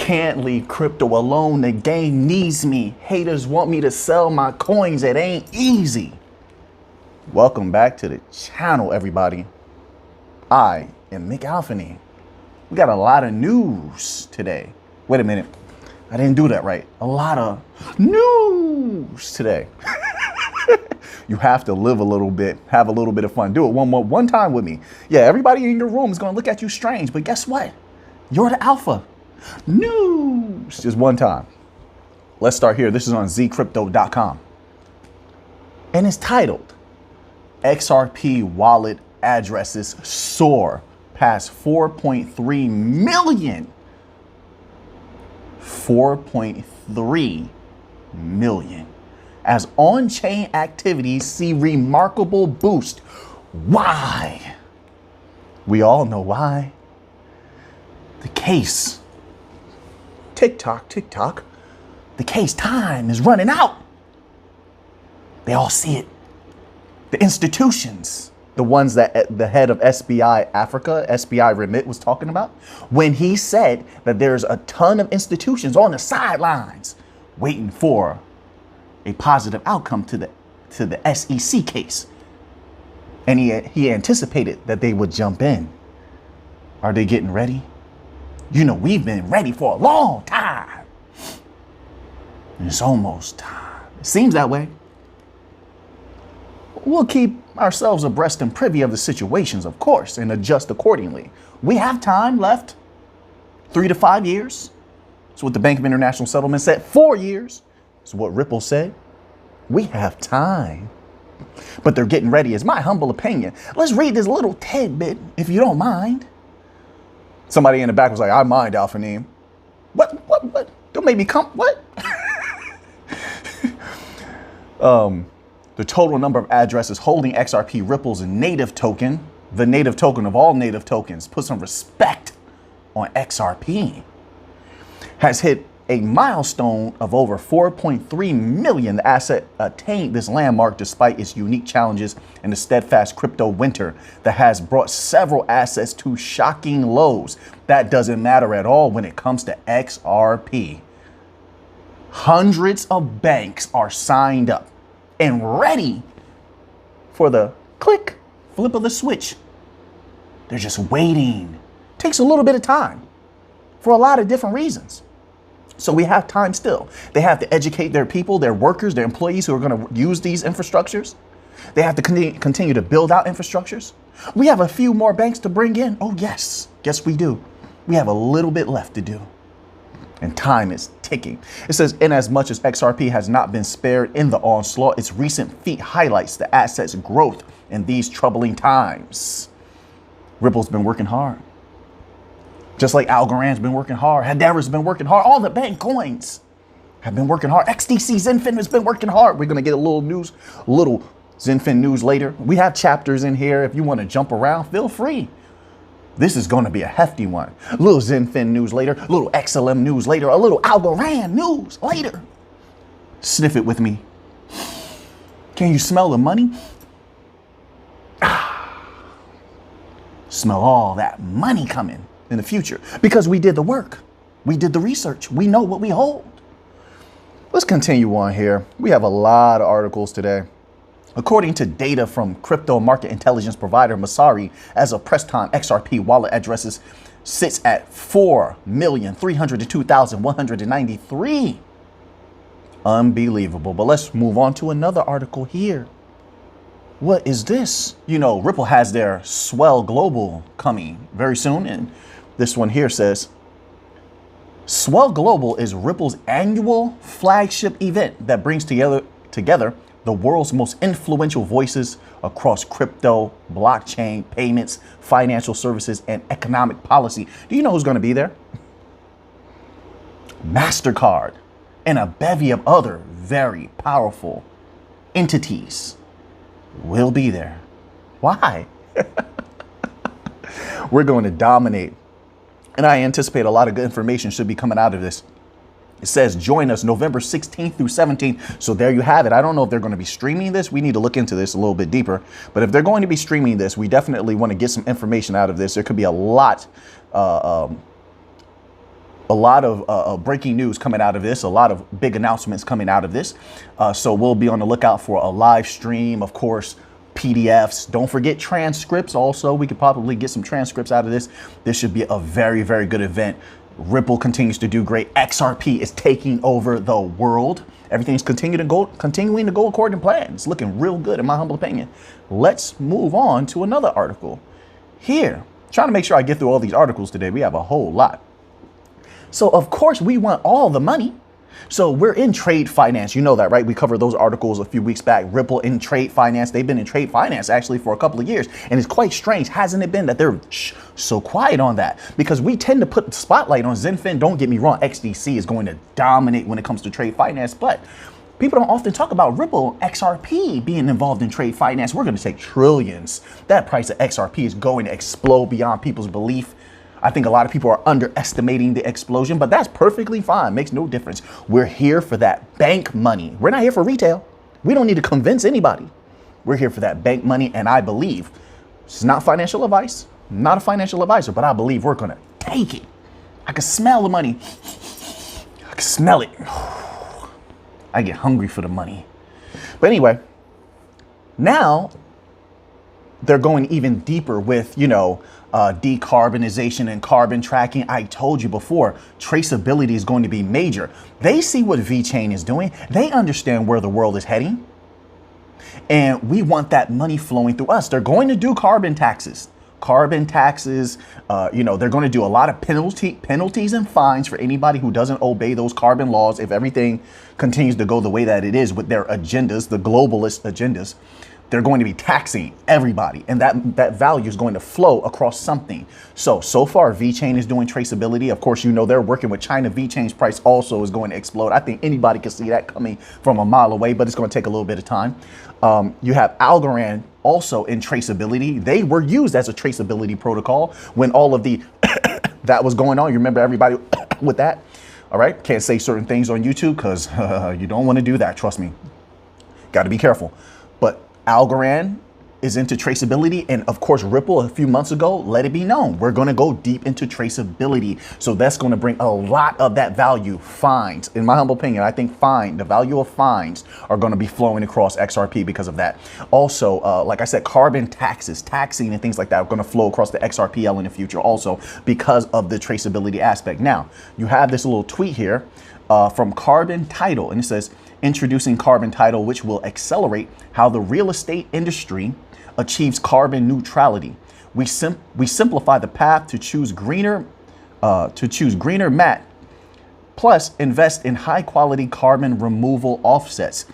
Can't leave crypto alone. The game needs me. Haters want me to sell my coins. It ain't easy. Welcome back to the channel, everybody. I am Mick Alfany. We got a lot of news today. Wait a minute. I didn't do that right. A lot of news today. You have to live a little bit, have a little bit of fun. Do it one time with me. Yeah, everybody in your room is going to look at you strange, but guess what? You're the alpha. News. Just one time. Let's start here. This is on zcrypto.com. And it's titled, XRP wallet addresses soar past 4.3 million. 4.3 million. As on-chain activities see remarkable boost. Why? We all know why. The case. Tick-tock, tick-tock. The case time is running out. They all see it. The institutions, the ones that the head of SBI Africa, SBI Remit was talking about, when he said that there's a ton of institutions on the sidelines waiting for a positive outcome to the SEC case. And he anticipated that they would jump in. Are they getting ready? You know, we've been ready for a long time. And it's almost time. It seems that way. We'll keep ourselves abreast and privy of the situations, of course, and adjust accordingly. We have time left. 3 to 5 years. That's what the Bank of International Settlement said. 4 years. That's what Ripple said. We have time. But they're getting ready, is my humble opinion. Let's read this little tidbit, if you don't mind. Somebody in the back was like, I mind, Alfany. What? Don't make me come. What? The total number of addresses holding XRP Ripple's native token, the native token of all native tokens, put some respect on XRP, has hit a milestone of over 4.3 million. The asset attained this landmark despite its unique challenges in the steadfast crypto winter that has brought several assets to shocking lows. That doesn't matter at all when it comes to XRP. Hundreds of banks are signed up and ready for the flip of the switch. They're just waiting. Takes a little bit of time for a lot of different reasons. So we have time still. They have to educate their people, their workers, their employees who are going to use these infrastructures. They have to continue to build out infrastructures. We have a few more banks to bring in. Oh, yes. Yes, we do. We have a little bit left to do. And time is ticking. It says, in as much as XRP has not been spared in the onslaught, its recent feat highlights the asset's growth in these troubling times. Ripple's been working hard. Just like Algorand's been working hard. Hedera's been working hard. All the bank coins have been working hard. XDC Zenfin has been working hard. We're going to get a little Zenfin news later. We have chapters in here. If you want to jump around, feel free. This is going to be a hefty one. A little Zenfin news later, a little XLM news later, a little Algorand news later. Sniff it with me. Can you smell the money? Smell all that money coming in the future because we did the work. We did the research. We know what we hold. Let's continue on here. We have a lot of articles today. According to data from crypto market intelligence provider Masari, as of press time, XRP wallet addresses sits at 4,302,193. Unbelievable. But let's move on to another article here. What is this? You know, Ripple has their Swell Global coming very soon. And this one here says, Swell Global is Ripple's annual flagship event that brings together the world's most influential voices across crypto, blockchain, payments, financial services, and economic policy. Do you know who's going to be there? Mastercard and a bevy of other very powerful entities will be there. Why? We're going to dominate. And I anticipate a lot of good information should be coming out of this. It says, join us November 16th through 17th. So there you have it. I don't know if they're going to be streaming this. We need to look into this a little bit deeper. But if they're going to be streaming this, we definitely want to get some information out of this. There could be a lot A lot of breaking news coming out of this, a lot of big announcements coming out of this. So we'll be on the lookout for a live stream, of course, PDFs. Don't forget transcripts. Also, we could probably get some transcripts out of this. This should be a very, very good event. Ripple continues to do great. XRP is taking over the world. Everything's continuing to go according to plan. It's looking real good, in my humble opinion. Let's move on to another article here. Trying to make sure I get through all these articles today. We have a whole lot. So, of course, we want all the money. So we're in trade finance. You know that, right? We covered those articles a few weeks back. Ripple in trade finance. They've been in trade finance actually for a couple of years. And it's quite strange, hasn't it been, that they're so quiet on that? Because we tend to put the spotlight on Zenfin. Don't get me wrong. XDC is going to dominate when it comes to trade finance. But people don't often talk about Ripple, XRP being involved in trade finance. We're going to take trillions. That price of XRP is going to explode beyond people's belief. I think a lot of people are underestimating the explosion, but that's perfectly fine. Makes no difference. We're here for that bank money. We're not here for retail. We don't need to convince anybody. We're here for that bank money. And I believe, it's not financial advice, not a financial advisor, but I believe we're going to take it. I can smell the money. I can smell it. I get hungry for the money. But anyway, now they're going even deeper with, decarbonization and carbon tracking. I told you before, traceability is going to be major. They see what VeChain is doing. They understand where the world is heading. And we want that money flowing through us. They're going to do carbon taxes. They're going to do a lot of penalties and fines for anybody who doesn't obey those carbon laws. If everything continues to go the way that it is with their agendas, the globalist agendas, they're going to be taxing everybody, and that value is going to flow across something. So far, VeChain is doing traceability. Of course, they're working with China. VeChain's price also is going to explode. I think anybody can see that coming from a mile away, but it's going to take a little bit of time. You have Algorand also in traceability. They were used as a traceability protocol when all of the that was going on. You remember everybody with that? All right. Can't say certain things on YouTube because you don't want to do that. Trust me. Got to be careful. But Algorand is into traceability. And of course, Ripple a few months ago, let it be known, we're going to go deep into traceability. So that's going to bring a lot of that value. Fines, in my humble opinion, I think the value of fines are going to be flowing across XRP because of that. Also, like I said, carbon taxing and things like that are going to flow across the XRPL in the future also because of the traceability aspect. Now, you have this little tweet here from Carbon Title, and it says, introducing Carbon Title, which will accelerate how the real estate industry achieves carbon neutrality. We simplify the path to choose greener mat, plus invest in high quality carbon removal offsets.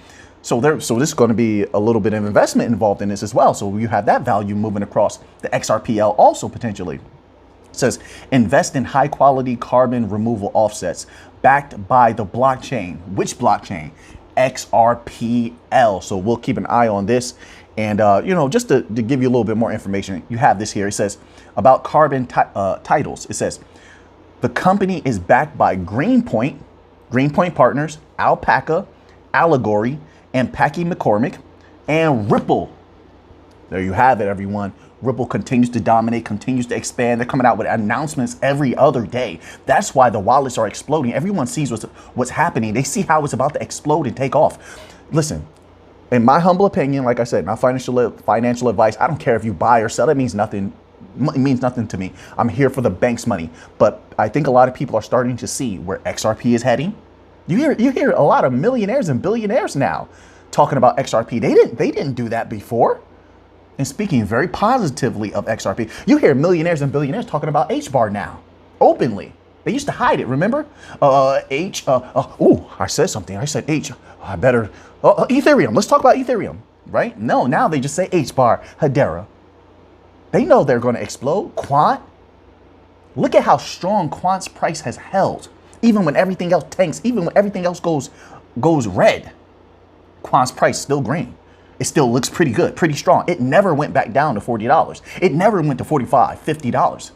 So this is going to be a little bit of investment involved in this as well. So you have that value moving across the XRPL also potentially. It says invest in high quality carbon removal offsets backed by the blockchain. Which blockchain? XRPL. So we'll keep an eye on this. And, just to give you a little bit more information, you have this here. It says about carbon titles. It says the company is backed by Greenpoint Partners, Alpaca, Allegory, and Packy McCormick, and Ripple. There you have it, everyone. Ripple continues to dominate, continues to expand. They're coming out with announcements every other day. That's why the wallets are exploding. Everyone sees what's happening. They see how it's about to explode and take off. Listen, in my humble opinion, like I said, not financial advice. I don't care if you buy or sell. It means nothing. It means nothing to me. I'm here for the bank's money. But I think a lot of people are starting to see where XRP is heading. You hear a lot of millionaires and billionaires now talking about XRP. They didn't do that before. And speaking very positively of XRP, you hear millionaires and billionaires talking about HBAR now, openly. They used to hide it, remember? I said something. I said H. I better. Ethereum. Let's talk about Ethereum, right? No, now they just say HBAR, Hedera. They know they're going to explode. Quant. Look at how strong Quant's price has held, even when everything else tanks, even when everything else goes red. Quant's price still green. It still looks pretty good, pretty strong. It never went back down to $40. It never went to $45, $50.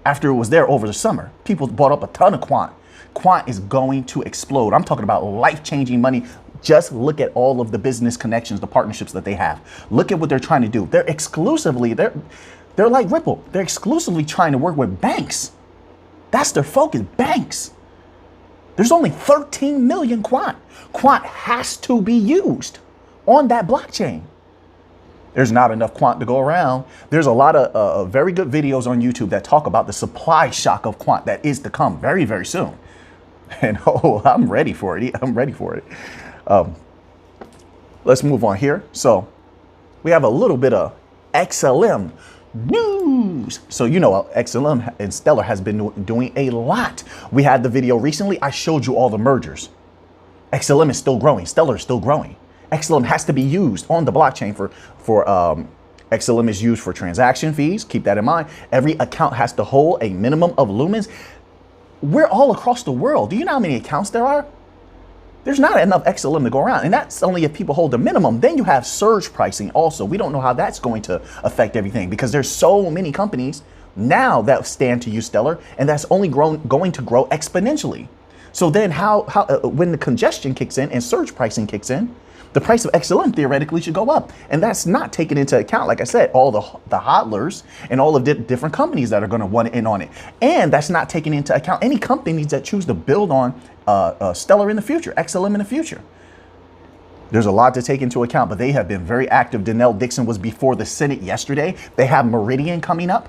After it was there over the summer, people bought up a ton of Quant. Quant is going to explode. I'm talking about life-changing money. Just look at all of the business connections, the partnerships that they have. Look at what they're trying to do. They're like Ripple. They're exclusively trying to work with banks. That's their focus, banks. There's only 13 million quant. Quant has to be used on that blockchain. There's not enough quant to go around. There's a lot of very good videos on YouTube that talk about the supply shock of quant that is to come very, very soon. And oh, I'm ready for it. I'm ready for it. Let's move on here. So we have a little bit of XLM news. So, you know, XLM and Stellar has been doing a lot. We had the video recently. I showed you all the mergers. XLM is still growing. Stellar is still growing. XLM has to be used on the blockchain for XLM is used for transaction fees. Keep that in mind. Every account has to hold a minimum of lumens. We're all across the world. Do you know how many accounts there are? There's not enough XLM to go around. And that's only if people hold the minimum. Then you have surge pricing also. We don't know how that's going to affect everything because there's so many companies now that stand to use Stellar, and that's only going to grow exponentially. So then when the congestion kicks in and surge pricing kicks in, the price of XLM theoretically should go up. And that's not taken into account, like I said, all the hodlers and all of the different companies that are going to want in on it. And that's not taking into account any companies that choose to build on Stellar in the future, XLM in the future. There's a lot to take into account, but they have been very active. Danelle Dixon was before the Senate yesterday. They have Meridian coming up.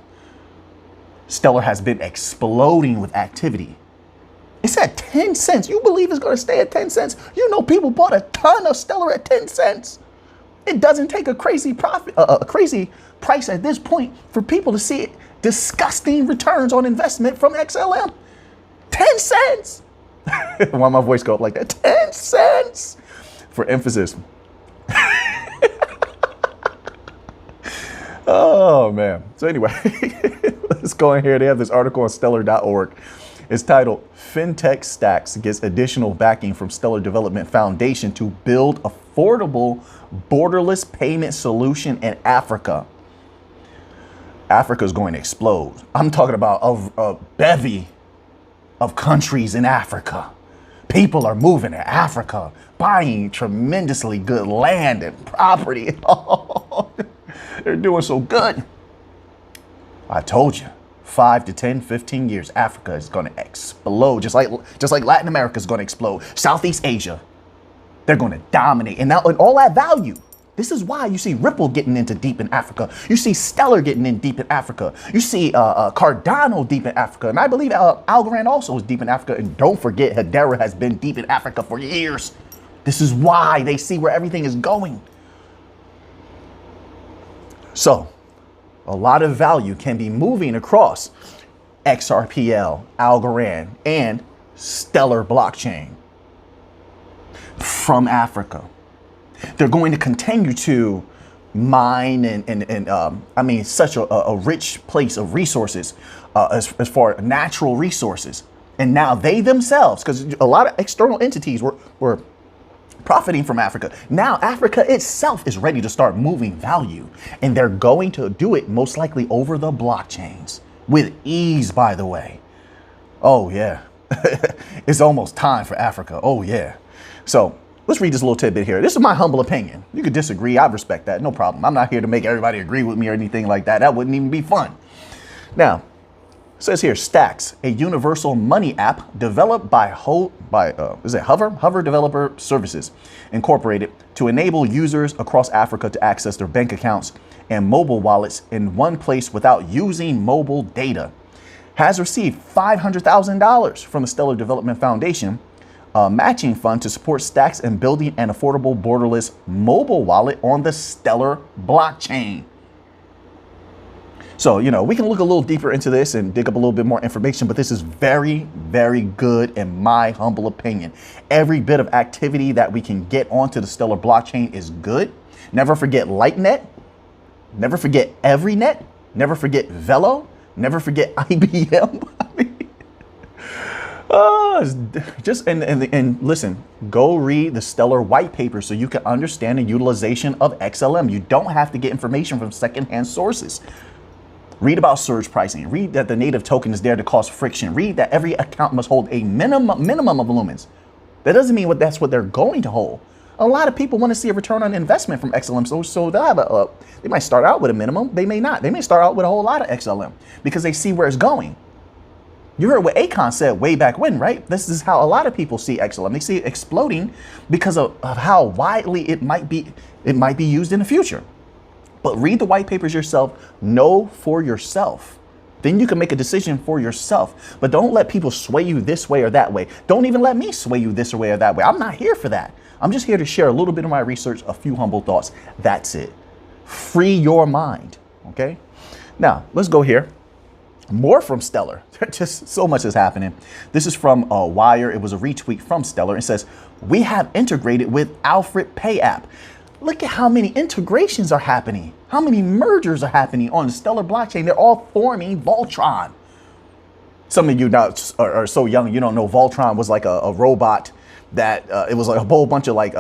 Stellar has been exploding with activity. It's at 10 cents. You believe it's going to stay at 10 cents? You know, people bought a ton of Stellar at 10 cents. It doesn't take a crazy profit, a crazy price at this point for people to see it. Disgusting returns on investment from XLM. 10 cents. Why my voice go up like that? 10 cents for emphasis. Oh, man. So anyway, let's go in here. They have this article on stellar.org. It's titled, FinTech Stacks Gets Additional Backing from Stellar Development Foundation to Build Affordable Borderless Payment Solution in Africa. Africa is going to explode. I'm talking about a bevy of countries in Africa. People are moving to Africa, buying tremendously good land and property. They're doing so good. I told you. 5 to 10, 15 years, Africa is going to explode, just like Latin America is going to explode. Southeast Asia, they're going to dominate. And now, and all that value, this is why you see Ripple getting into deep in Africa. You see Stellar getting in deep in Africa. You see Cardano deep in Africa. And I believe Algorand also is deep in Africa. And don't forget, Hedera has been deep in Africa for years. This is why they see where everything is going. So, a lot of value can be moving across XRPL, Algorand, and Stellar blockchain from Africa. They're going to continue to mine and such a rich place of resources as far as natural resources. And now they themselves, because a lot of external entities were profiting from Africa. Now Africa itself is ready to start moving value, and they're going to do it most likely over the blockchains with ease, by the way. Oh yeah. It's almost time for Africa. Oh yeah. So let's read this little tidbit here. This is my humble opinion. You could disagree. I respect that. No problem. I'm not here to make everybody agree with me or anything like that. That wouldn't even be fun. Now, it says here, Stacks, a universal money app developed by Hover Developer Services Incorporated to enable users across Africa to access their bank accounts and mobile wallets in one place without using mobile data, has received $500,000 from the Stellar Development Foundation, a matching fund to support Stacks in building an affordable borderless mobile wallet on the Stellar blockchain. So, you know, we can look a little deeper into this and dig up a little bit more information, but this is very, very good in my humble opinion. Every bit of activity that we can get onto the Stellar blockchain is good. Never forget Lightnet. Never forget EveryNet. Never forget Velo. Never forget IBM. And listen, go read the Stellar white paper so you can understand the utilization of XLM. You don't have to get information from secondhand sources. Read about surge pricing. Read that the native token is there to cause friction. Read that every account must hold a minimum of lumens. That doesn't mean that's what they're going to hold. A lot of people want to see a return on investment from XLM, so they'll have they might start out with a minimum. They may not. They may start out with a whole lot of XLM because they see where it's going. You heard what Akon said way back when, right? This is how a lot of people see XLM. They see it exploding because of how widely it might be used in the future. But read the white papers yourself, know for yourself. Then you can make a decision for yourself. But don't let people sway you this way or that way. Don't even let me sway you this way or that way. I'm not here for that. I'm just here to share a little bit of my research, a few humble thoughts. That's it. Free your mind, okay? Now, let's go here. More from Stellar. Just so much is happening. This is from Wire. It was a retweet from Stellar. It says, we have integrated with Alfred Pay app. Look at how many integrations are happening. How many mergers are happening on the Stellar blockchain. They're all forming Voltron. Some of you are so young, you don't know Voltron was like a robot that it was like a whole bunch of like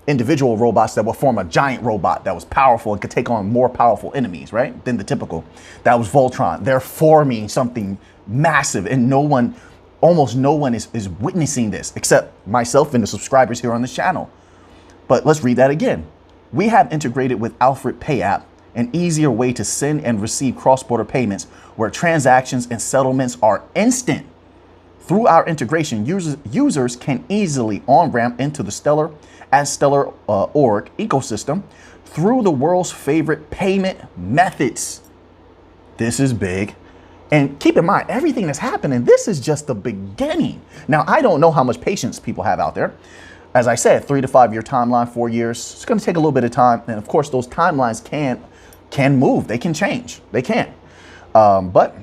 individual robots that would form a giant robot that was powerful and could take on more powerful enemies, right? Than the typical. That was Voltron. They're forming something massive, and almost no one is witnessing this except myself and the subscribers here on this channel. But let's read that again. We have integrated with Alfred Pay app, an easier way to send and receive cross-border payments where transactions and settlements are instant. Through our integration, users can easily on-ramp into the Stellar org ecosystem through the world's favorite payment methods. This is big. And keep in mind, everything that's happening, this is just the beginning. Now, I don't know how much patience people have out there. As I said, 3 to 5 year timeline, 4 years. It's going to take a little bit of time. And of course, those timelines can move. They can change. They can. But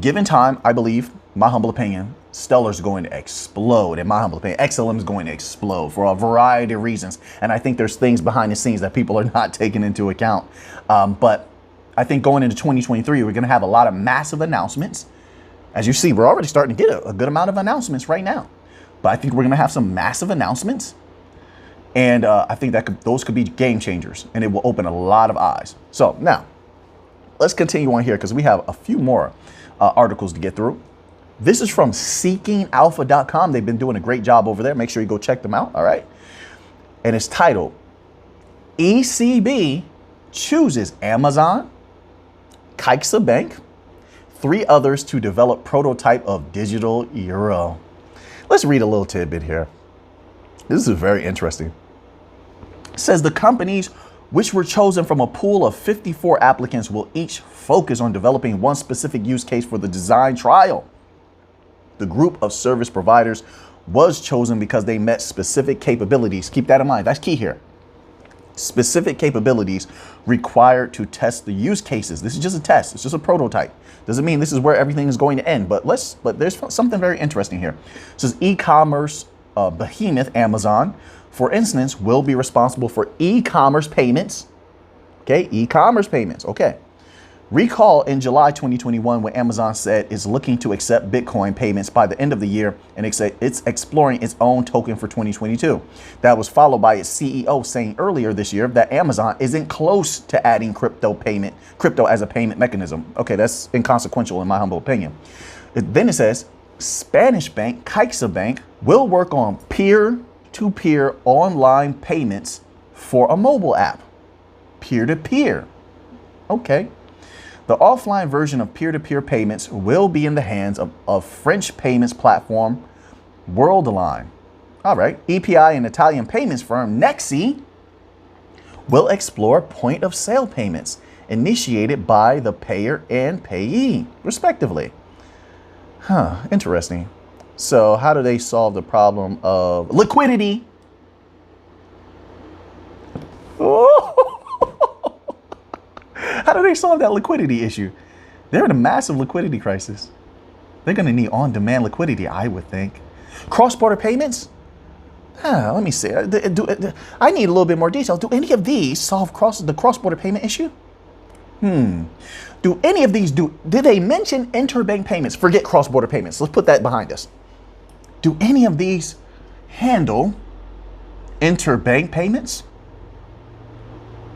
given time, I believe, my humble opinion, Stellar's going to explode. In my humble opinion, XLM is going to explode for a variety of reasons. And I think there's things behind the scenes that people are not taking into account. But I think going into 2023, we're going to have a lot of massive announcements. As you see, we're already starting to get a good amount of announcements right now. But I think we're going to have some massive announcements. And I think that those could be game changers. And it will open a lot of eyes. So now, let's continue on here because we have a few more articles to get through. This is from seekingalpha.com. They've been doing a great job over there. Make sure you go check them out. All right. And it's titled, ECB chooses Amazon, CaixaBank, 3 others to develop prototype of digital euro. Let's read a little tidbit here. This is very interesting. It says the companies which were chosen from a pool of 54 applicants will each focus on developing one specific use case for the design trial. The group of service providers was chosen because they met specific capabilities. Keep that in mind. That's key here. Specific capabilities required to test the use cases. This is just a test. It's just a prototype. Doesn't mean this is where everything is going to end. But there's something very interesting here. It says e-commerce behemoth Amazon, for instance, will be responsible for e-commerce payments. Okay, e-commerce payments. Okay. Recall in July 2021 when Amazon said it's looking to accept Bitcoin payments by the end of the year, and it's exploring its own token for 2022. That was followed by its CEO saying earlier this year that Amazon isn't close to adding crypto as a payment mechanism. Okay, that's inconsequential in my humble opinion. Then it says Spanish bank CaixaBank will work on peer-to-peer online payments for a mobile app. Peer-to-peer. Okay. The offline version of peer-to-peer payments will be in the hands of French payments platform Worldline. All right. EPI and Italian payments firm Nexi will explore point-of-sale payments initiated by the payer and payee, respectively. Interesting. So how do they solve the problem of liquidity? How do they solve that liquidity issue? They're in a massive liquidity crisis. They're going to need on-demand liquidity, I would think. Cross-border payments? Let me see. I need a little bit more detail. Do any of these solve the cross-border payment issue? Do any of these did they mention interbank payments? Forget cross-border payments. Let's put that behind us. Do any of these handle interbank payments?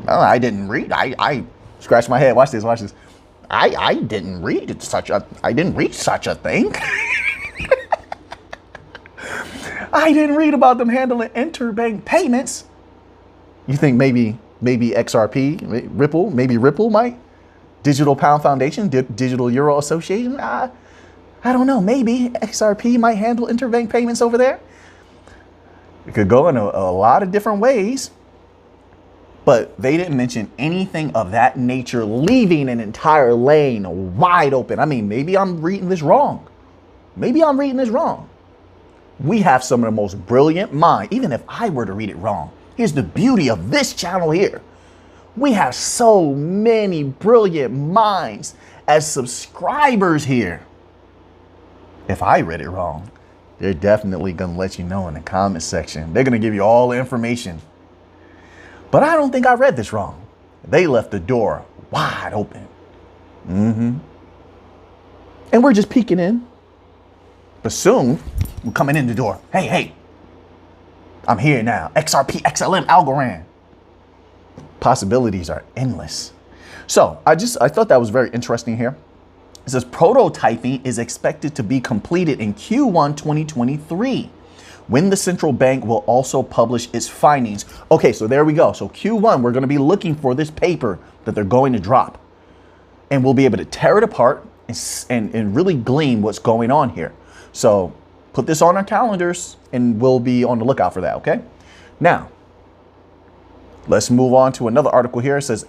I didn't read. I scratch my head. Watch this. Watch this. I didn't read such a thing. I didn't read about them handling interbank payments. You think maybe XRP, Ripple might? Digital Pound Foundation, Digital Euro Association? I don't know, maybe XRP might handle interbank payments over there. It could go in a lot of different ways, but they didn't mention anything of that nature, leaving an entire lane wide open. I mean, maybe I'm reading this wrong. Maybe I'm reading this wrong. We have some of the most brilliant minds, even if I were to read it wrong. Here's the beauty of this channel here. We have so many brilliant minds as subscribers here. If I read it wrong, they're definitely going to let you know in the comment section. They're going to give you all the information. But I don't think I read this wrong. They left the door wide open. And we're just peeking in. But soon, we're coming in the door. Hey, I'm here now. XRP, XLM, Algorand. Possibilities are endless. So I thought that was very interesting here. It says prototyping is expected to be completed in Q1 2023, when the central bank will also publish its findings. Okay, so there we go. So Q1, we're going to be looking for this paper that they're going to drop, and we'll be able to tear it apart and really glean what's going on here. So put this on our calendars and we'll be on the lookout for that. Okay. Now let's move on to another article here. It says,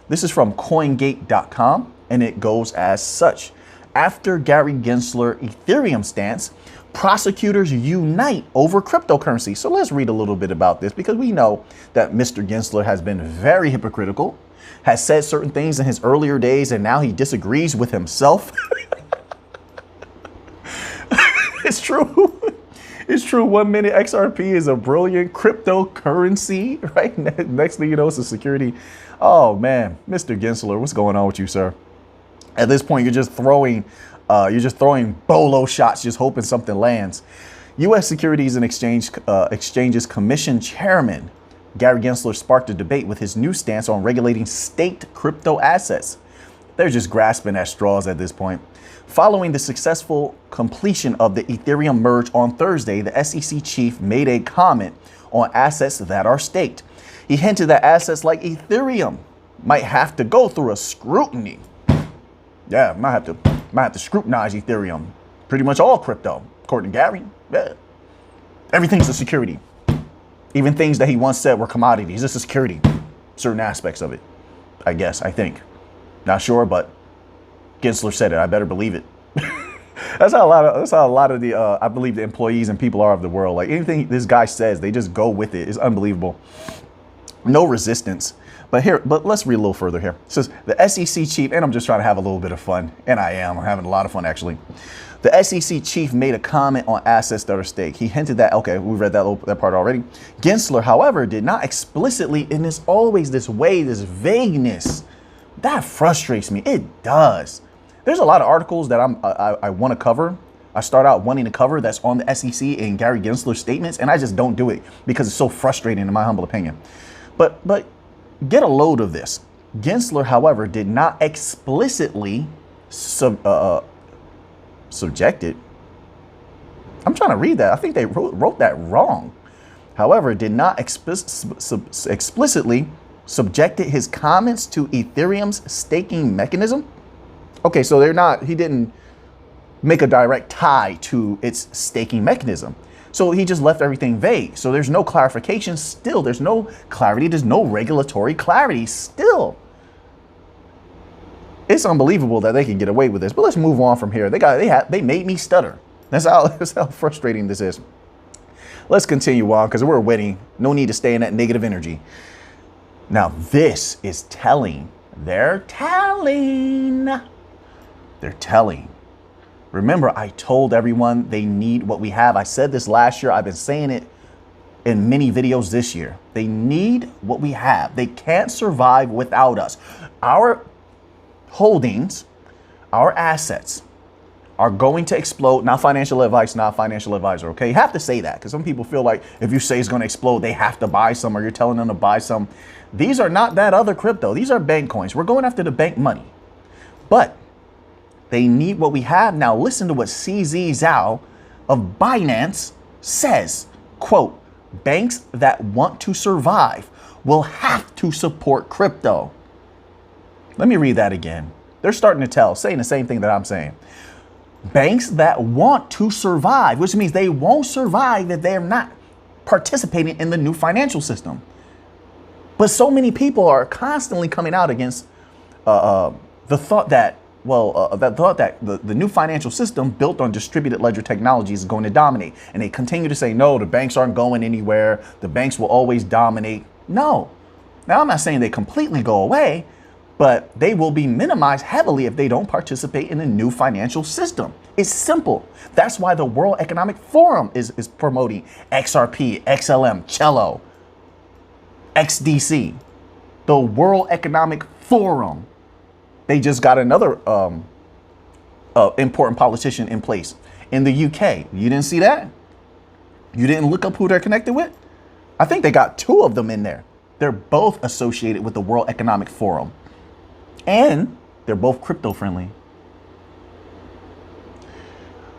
this is from coingate.com. And it goes as such. After Gary Gensler Ethereum stance, prosecutors unite over cryptocurrency. So let's read a little bit about this, because we know that Mr. Gensler has been very hypocritical, has said certain things in his earlier days, and now he disagrees with himself. It's true. It's true. 1 minute XRP is a brilliant cryptocurrency, right? Next thing you know, it's a security. Oh man, Mr. Gensler, what's going on with you, sir? At this point, you're just throwing bolo shots, just hoping something lands. U.S. Securities and Exchanges Commission Chairman Gary Gensler sparked a debate with his new stance on regulating staked crypto assets. They're just grasping at straws at this point. Following the successful completion of the Ethereum merge on Thursday, the SEC chief made a comment on assets that are staked. He hinted that assets like Ethereum might have to go through a scrutiny. Yeah, might have to scrutinize Ethereum. Pretty much all crypto, according to Gary. Yeah. Everything's a security. Even things that he once said were commodities. It's a security. Certain aspects of it, I guess, I think. Not sure, but Gensler said it. I better believe it. That's how a lot of the I believe the employees and people are of the world. Like anything this guy says, they just go with it. It's unbelievable. No resistance. But let's read a little further here. It says the SEC chief, and I'm just trying to have a little bit of fun, and I'm having a lot of fun actually. The SEC chief made a comment on assets that are staked. He hinted that, okay, we read that part already. Gensler, however, did not explicitly, and there's always this way, this vagueness. That frustrates me. It does. There's a lot of articles that I want to cover. I start out wanting to cover that's on the SEC and Gary Gensler's statements, and I just don't do it because it's so frustrating in my humble opinion. But get a load of this. Gensler, however, did not explicitly subject it. I'm trying to read that. I think they wrote that wrong. However, did not explicitly subjected his comments to Ethereum's staking mechanism. Okay, so he didn't make a direct tie to its staking mechanism. So he just left everything vague. So there's no clarification still. There's no clarity. There's no regulatory clarity still. It's unbelievable that they can get away with this. But let's move on from here. They made me stutter. That's how frustrating this is. Let's continue on because we're waiting. No need to stay in that negative energy. Now this is telling. They're telling. Remember, I told everyone they need what we have. I said this last year. I've been saying it in many videos this year. They need what we have. They can't survive without us. Our holdings, our assets are going to explode. Not financial advice, not financial advisor, okay? You have to say that because some people feel like if you say it's going to explode, they have to buy some or you're telling them to buy some. These are not that other crypto. These are bank coins. We're going after the bank money. But they need what we have. Now listen to what CZ Zhao of Binance says, quote, banks that want to survive will have to support crypto. Let me read that again. They're starting to saying the same thing that I'm saying. Banks that want to survive, which means they won't survive if they're not participating in the new financial system. But so many people are constantly coming out against the thought that, the new financial system built on distributed ledger technology is going to dominate. And they continue to say, no, the banks aren't going anywhere. The banks will always dominate. No. Now, I'm not saying they completely go away, but they will be minimized heavily if they don't participate in the new financial system. It's simple. That's why the World Economic Forum is promoting XRP, XLM, Cello, XDC. The World Economic Forum. They just got another important politician in place in the UK. You didn't see that? You didn't look up who they're connected with? I think they got two of them in there. They're both associated with the World Economic Forum. And they're both crypto friendly.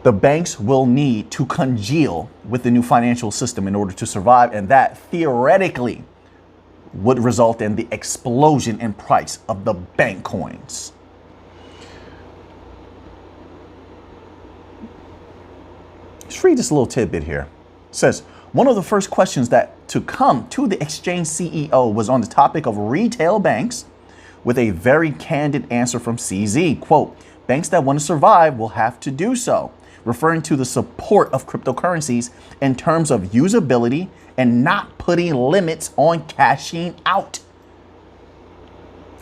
The banks will need to congeal with the new financial system in order to survive. And that theoretically would result in the explosion in price of the bank coins. Let's read this little tidbit here. It says, one of the first questions that to come to the exchange CEO was on the topic of retail banks, with a very candid answer from CZ. Quote, banks that want to survive will have to do so, referring to the support of cryptocurrencies in terms of usability and not putting limits on cashing out.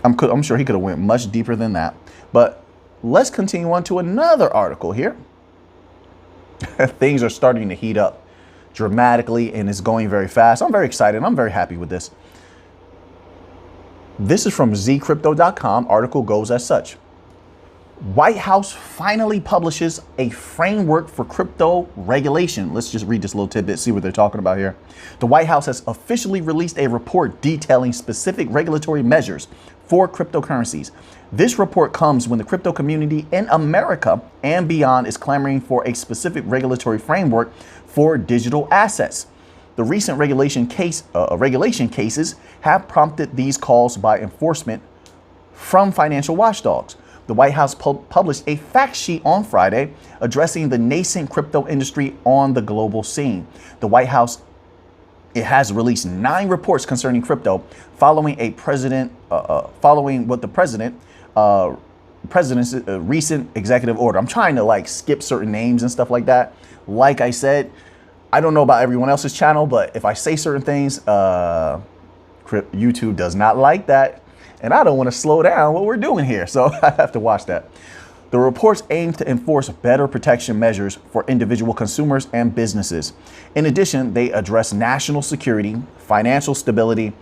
I'm sure he could have went much deeper than that. But let's continue on to another article here. Things are starting to heat up dramatically and it's going very fast. I'm very excited. I'm very happy with this. This is from zcrypto.com. Article goes as such. White House finally publishes a framework for crypto regulation. Let's just read this little tidbit, see what they're talking about here. The White House has officially released a report detailing specific regulatory measures for cryptocurrencies. This report comes when the crypto community in America and beyond is clamoring for a specific regulatory framework for digital assets. The recent regulation cases have prompted these calls by enforcement from financial watchdogs. The White House published a fact sheet on Friday addressing the nascent crypto industry on the global scene. The White House has released 9 reports concerning crypto following what the president's recent executive order. I'm trying to skip certain names and stuff like that. Like I said, I don't know about everyone else's channel, but if I say certain things, YouTube does not like that. And I don't want to slow down what we're doing here, so I have to watch that. The reports aim to enforce better protection measures for individual consumers and businesses. In addition, they address national security, financial stability,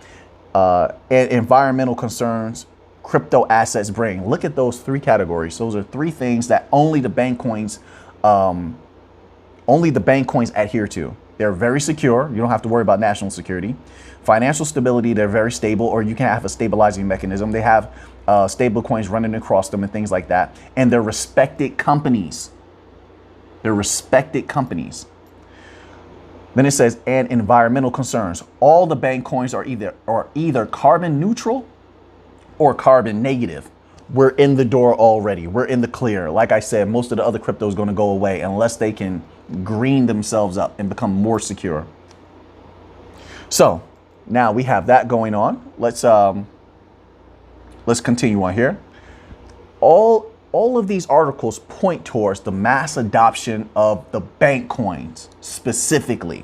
and environmental concerns crypto assets bring. Look at those 3 categories. Those are 3 things that only the bank coins adhere to. They're very secure. You don't have to worry about national security. Financial stability, they're very stable, or you can have a stabilizing mechanism. They have stable coins running across them and things like that. And they're respected companies. They're respected companies. Then it says, and environmental concerns. All the bank coins are either carbon neutral or carbon negative. We're in the door already. We're in the clear. Like I said, most of the other crypto is going to go away unless they can green themselves up and become more secure. So now we have that going on. Let's continue on here. All of these articles point towards the mass adoption of the bank coins specifically,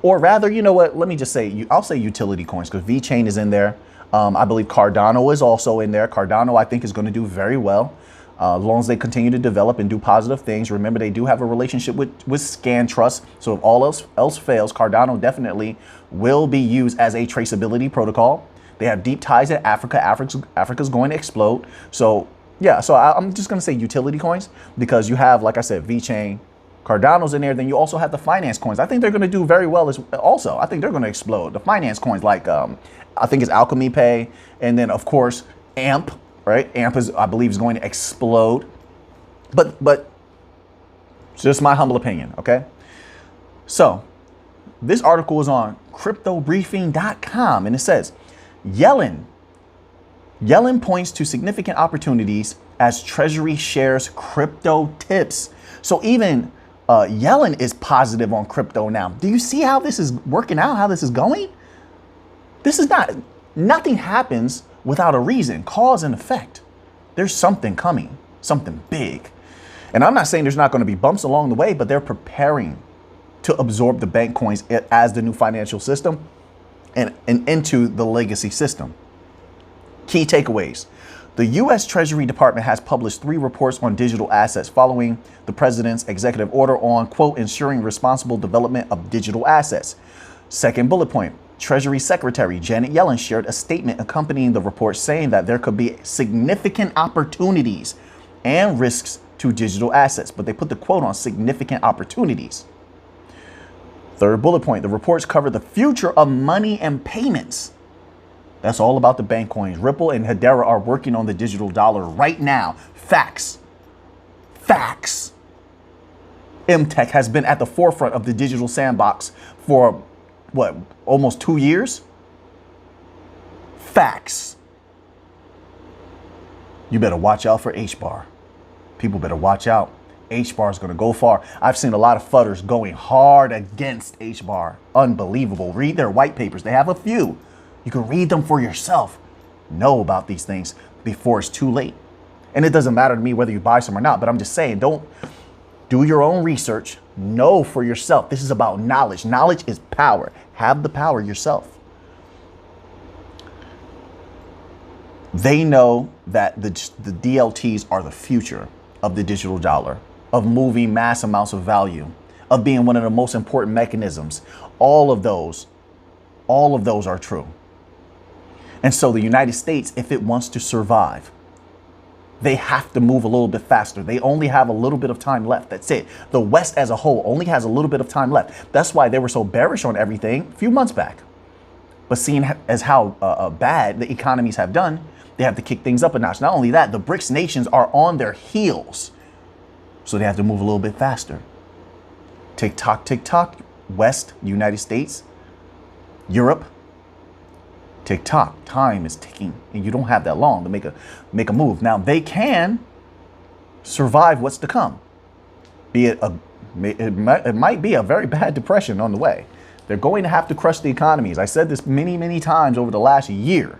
or rather, you know what? Let me just say, I'll say utility coins because VeChain is in there. I believe Cardano is also in there. Cardano, I think, is going to do very well as long as they continue to develop and do positive things. Remember, they do have a relationship with ScanTrust. So if all else fails, Cardano definitely will be used as a traceability protocol. They have deep ties in Africa. Africa's going to explode. So yeah, so I'm just going to say utility coins because you have, like I said, VeChain, Cardano's in there. Then you also have the finance coins. I think they're going to do very well also. I think they're going to explode. The finance coins like I think it's Alchemy Pay. And then, of course, AMP, right? AMP I believe, is going to explode. But it's just my humble opinion, okay? So this article is on cryptobriefing.com, and it says, Yellen points to significant opportunities as Treasury shares crypto tips. So even Yellen is positive on crypto now. Do you see how this is working out, how this is going? This is nothing happens without a reason, cause and effect. There's something coming, something big. And I'm not saying there's not going to be bumps along the way, but they're preparing to absorb the bank coins as the new financial system and into the legacy system. Key takeaways. The U.S. Treasury Department has published 3 reports on digital assets following the president's executive order on, quote, ensuring responsible development of digital assets. Second bullet point. Treasury Secretary Janet Yellen shared a statement accompanying the report saying that there could be significant opportunities and risks to digital assets, but they put the quote on significant opportunities. Third bullet point, the reports cover the future of money and payments. That's all about the bank coins. Ripple and Hedera are working on the digital dollar right now. Facts. Facts. MTech has been at the forefront of the digital sandbox for what, almost 2 years? Facts. You better watch out for H-bar. People better watch out. H-bar is going to go far. I've seen a lot of fudders going hard against H-bar. Unbelievable. Read their white papers. They have a few. You can read them for yourself. Know about these things before it's too late. And it doesn't matter to me whether you buy some or not, but I'm just saying, don't do your own research. Know for yourself. This is about knowledge. Knowledge is power. Have the power yourself. They know that the DLTs are the future of the digital dollar, of moving mass amounts of value, of being one of the most important mechanisms. All of those are true. And so the United States, if it wants to survive, they have to move a little bit faster. They only have a little bit of time left. That's it. The West as a whole only has a little bit of time left. That's why they were so bearish on everything a few months back. But seeing as how bad the economies have done, they have to kick things up a notch. Not only that, the BRICS nations are on their heels. So they have to move a little bit faster. Tick tock, West, United States, Europe. Tick tock, time is ticking, and you don't have that long to make a move. Now they can survive what's to come. It might be a very bad depression on the way. They're going to have to crush the economies. I said this many times over the last year.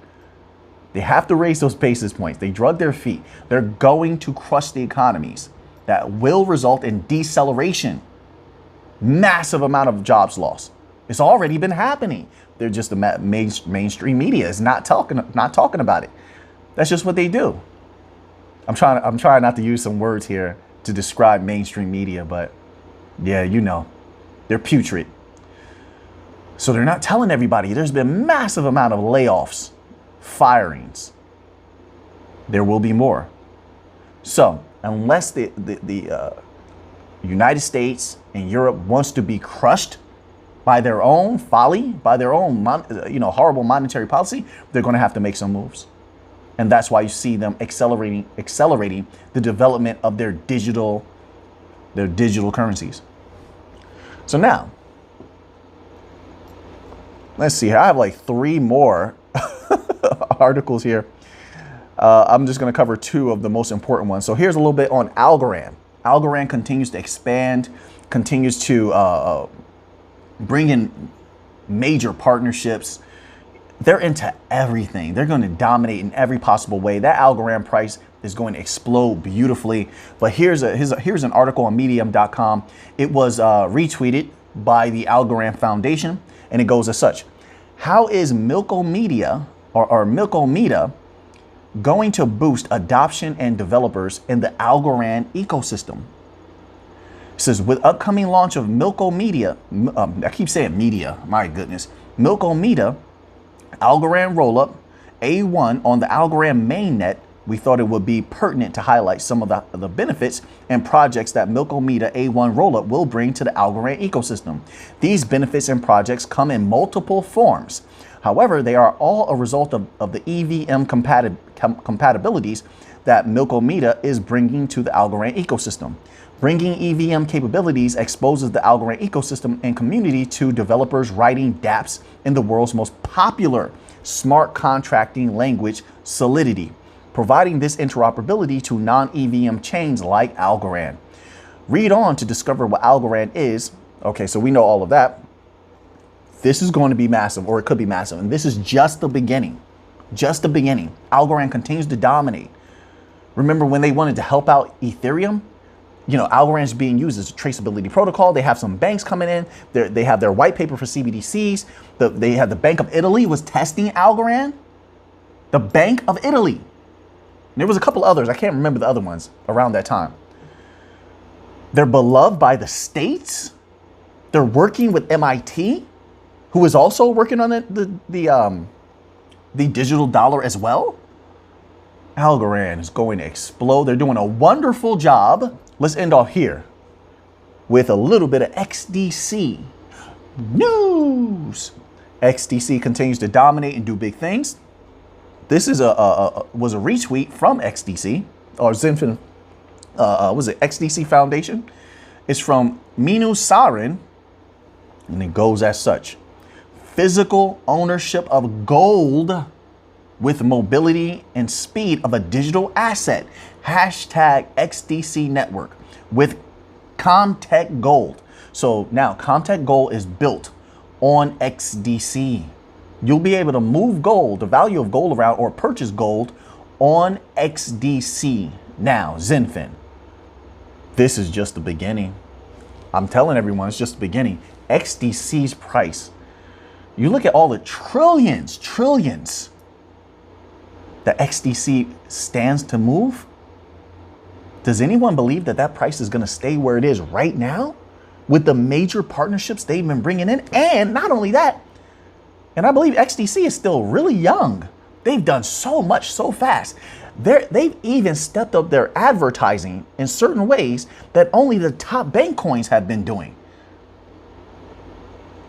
They have to raise those basis points. They drug their feet. They're going to crush the economies. That will result in deceleration. Massive amount of jobs lost. It's already been happening. They're just the mainstream media is not talking about it. That's just what they do. I'm trying not to use some words here to describe mainstream media, but yeah, you know, they're putrid. So they're not telling everybody. There's been a massive amount of layoffs, firings. There will be more. So unless the United States and Europe wants to be crushed by their own folly, by their own horrible monetary policy, they're going to have to make some moves. And that's why you see them accelerating the development of their digital currencies. So now, let's see here. I have like 3 more articles here. I'm just going to cover 2 of the most important ones. So here's a little bit on Algorand. Algorand continues to expand, continues to bring in major partnerships. They're into everything. They're going to dominate in every possible way. That Algorand price is going to explode beautifully. But here's an article on medium.com. It was retweeted by the Algorand Foundation, and it goes as such. How is Milkomedia or Milkomeda going to boost adoption and developers in the Algorand ecosystem? It says, with upcoming launch of Milkomedia, I keep saying media, my goodness, Milkomeda, Algorand rollup, A1 on the Algorand mainnet, we thought it would be pertinent to highlight some of the benefits and projects that Milkomeda A1 rollup will bring to the Algorand ecosystem. These benefits and projects come in multiple forms. However, they are all a result of the EVM compatibilities that Milkomeda is bringing to the Algorand ecosystem. Bringing EVM capabilities exposes the Algorand ecosystem and community to developers writing dApps in the world's most popular smart contracting language, Solidity, providing this interoperability to non-EVM chains like Algorand. Read on to discover what Algorand is. Okay, so we know all of that. This is going to be massive, or it could be massive. And this is just the beginning. Just the beginning. Algorand continues to dominate. Remember when they wanted to help out Ethereum? You know, Algorand is being used as a traceability protocol. They have some banks coming in. They have their white paper for CBDCs. They have the Bank of Italy was testing Algorand. The Bank of Italy. And there was a couple others. I can't remember the other ones around that time. They're beloved by the states. They're working with MIT, who is also working on the digital dollar as well. Algorand is going to explode. They're doing a wonderful job. Let's end off here with a little bit of XDC news. XDC continues to dominate and do big things. This is was a retweet from XDC or Zenfin. Was it XDC Foundation? It's from Minu Sarin, and it goes as such: physical ownership of gold with mobility and speed of a digital asset. Hashtag XDC network with Comtech Gold. So now Comtech Gold is built on XDC. You'll be able to move gold, the value of gold around, or purchase gold on XDC. Now, Zenfin, this is just the beginning. I'm telling everyone, it's just the beginning. XDC's price. You look at all the trillions that XDC stands to move. Does anyone believe that that price is going to stay where it is right now with the major partnerships they've been bringing in? And not only that, and I believe XDC is still really young. They've done so much so fast. They've even stepped up their advertising in certain ways that only the top bank coins have been doing.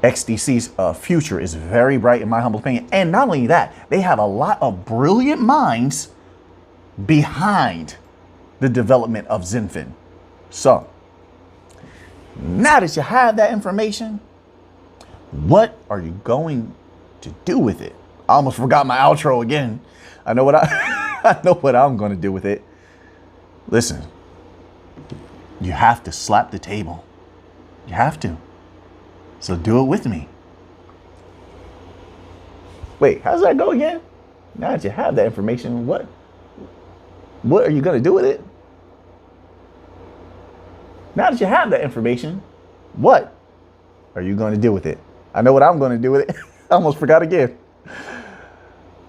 XDC's future is very bright in my humble opinion. And not only that, they have a lot of brilliant minds behind the development of Zenfin. So now that you have that information, what are you going to do with it? I almost forgot my outro again. I know what I know what I'm going to do with it. Listen, you have to slap the table. You have to. So do it with me. Wait, how does that go again? Now that you have that information, what are you going to do with it? Now that you have that information, what are you going to do with it? I know what I'm going to do with it. I almost forgot again.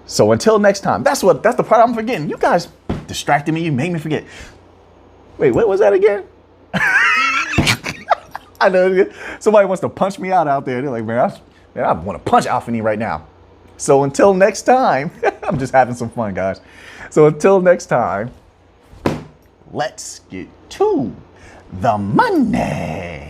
So until next time, that's the part I'm forgetting. You guys distracted me. You made me forget. Wait, what was that again? I know somebody wants to punch me out there. They're like, man, I want to punch Alphany right now. So until next time, I'm just having some fun, guys. So until next time, let's get to the money.